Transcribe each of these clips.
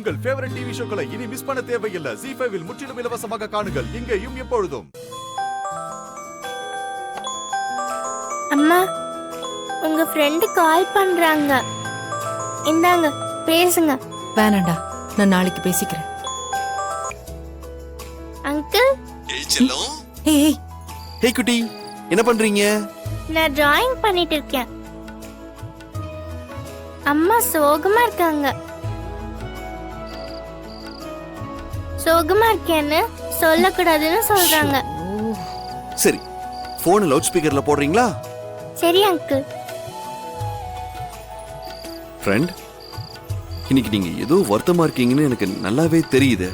உங்கள் favourite TV ஷோக்களை இனி miss பண்ண தேவையில்லை. ZEE5 இல் முற்றிலும் இலவசமாக காணுங்கள். இங்கேயும் எப்பொழுதும். அம்மா, உங்க ஃப்ரெண்ட் கால் பண்றாங்க. இந்தாங்க பேசுங்க. வேணாண்டா, நான் நாளைக்கு பேசிக்கிறேன். அங்கிள். ஏய் செல்லம். ஏய் ஹே குட்டி, என்ன பண்றீங்க? நான் டிராயிங் பண்ணிட்டு இருக்கேன். அம்மா சோகமா இருக்காங்க. சோகமா இருக்கேன்னு சொல்லக்கூடாதுன்னு சொல்றாங்க. சரி, போன் லவுட் ஸ்பீக்கர்ல போடுறீங்களா? சரி அங்கிள். ஃப்ரெண்ட், இன்னைக்கு நீங்க ஏதோ வருத்தமா இருக்கீங்கன்னு எனக்கு நல்லாவே தெரியுது.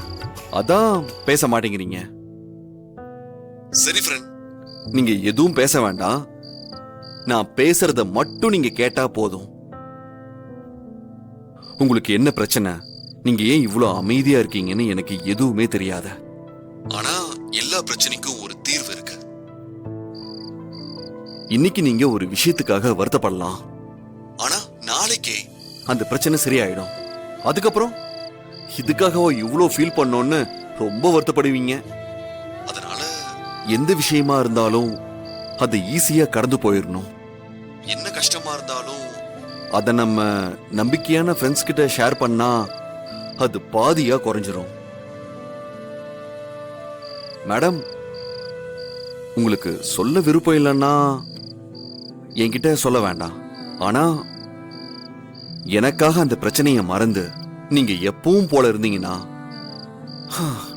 அதான் பேச மாட்டேங்கிறீங்க. சரி ஃப்ரெண்ட், நீங்க எதுவும் பேச வேண்டாம். நான் பேசுறத மட்டும் நீங்க கேட்டா போதும். உங்களுக்கு என்ன பிரச்சனை, நீங்க ஏன் இவ்வளவு அமைதியா இருக்கீங்கன்னு எனக்கு எதுவுமே தெரியாது. ஆனா எல்லா பிரச்சனைக்கும் ஒரு தீர்வு இருக்கு. இன்னைக்கு நீங்க ஒரு விஷயத்துக்காக வருத்தப்படலாம், ஆனா நாளைக்கே அந்த பிரச்சனை சரியாயிடும். அதுக்கப்புறம் இதுக்காகவா இவ்வளவு ஃபீல் பண்ணோன்னு ரொம்ப வருத்தப்படுவீங்க. அதனால எந்த விஷயமா இருந்தாலும் அது ஈஸியா கடந்து போயிடணும். என்ன கஷ்டமா இருந்தாலும் அதை நம்ம நம்பிக்கையான ஃப்ரெண்ட்ஸ் கிட்ட ஷேர் பண்ணா அது பாதியா குறைஞ்சிரும். மேடம், உங்களுக்கு சொல்ல விருப்பம் இல்லைன்னா என்கிட்ட சொல்ல வேண்டாம். ஆனா எனக்காக அந்த பிரச்சனையை மறந்து நீங்க எப்பவும் போல இருந்தீங்கன்னா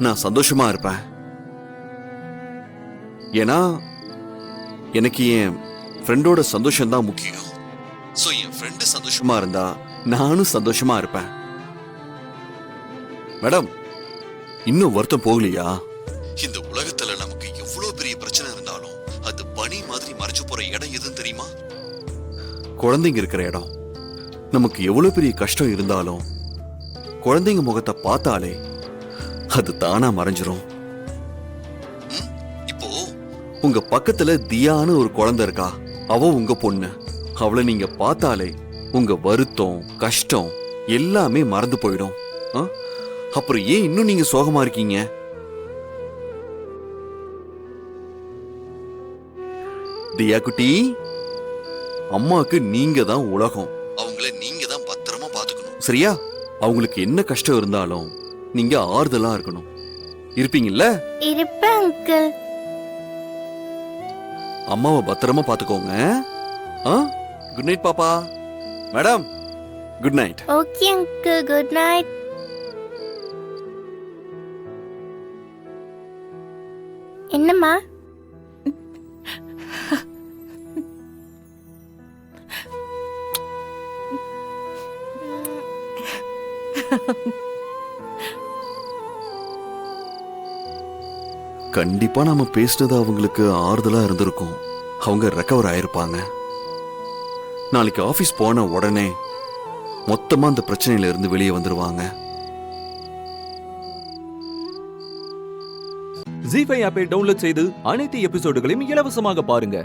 நான் சந்தோஷமா இருப்பேன். ஏன்னா எனக்கு என் ஃப்ரெண்டோட சந்தோஷம் தான் முக்கியம். சோ என் ஃப்ரெண்டு சந்தோஷமா இருந்தா நானும் சந்தோஷமா இருப்பேன். மேடம், இன்னும் வருத்தம் போகலையா? இந்த உலகத்துல நமக்கு எவ்வளவு பெரிய பிரச்சனை இருந்தாலும் அது பனி மாதிரி மறைச்சு போற இடம் எதுன்னு தெரியுமா? குழந்தைங்க இருக்கிற இடம். நமக்கு எவ்வளவு பெரிய கஷ்டம் இருந்தாலும் குழந்தைங்க முகத்தை பார்த்தாலே அது தானா மறைஞ்சிரும். இப்போ உங்க பக்கத்துல தியான்னு ஒரு குழந்தை இருக்கா. அவ உங்க பொண்ணு. அவளை நீங்க பார்த்தாலே உங்க வருத்தம் கஷ்டம் எல்லாமே மறந்து போயிடும். அப்புறம் ஏன் இன்னும் நீங்க சோகமா இருக்கீங்க? தியா குட்டி, அம்மாக்கு நீங்க தான் உலகம். அவங்கள நீங்க தான் பத்திரமா பாத்துக்கணும், சரியா? அவங்களுக்கு என்ன கஷ்டம் இருந்தாலும் நீங்க ஆறுதலா இருக்கணும். இருப்பீங்கல்ல? இருப்பேன் அங்கிள். அம்மாவை பத்திரமா பாத்துக்கோங்க. குட் நைட் பாப்பா. Madam, good night. Okay uncle, good night. என்னம்மா? கண்டிப்பா நாம பேசினது அவங்களுக்கு ஆறுதலா இருந்திருக்கும். அவங்க ரெக்கவர் ஆயிருப்பாங்க. நாளைக்கு ஆபீஸ் போன உடனே மொத்தமா அந்த பிரச்சனையில இருந்து வெளியே வந்துருவாங்க. ZEE5 ஆப்பை டவுன்லோட் செய்து அனைத்து எபிசோடுகளையும் இலவசமாக பாருங்க.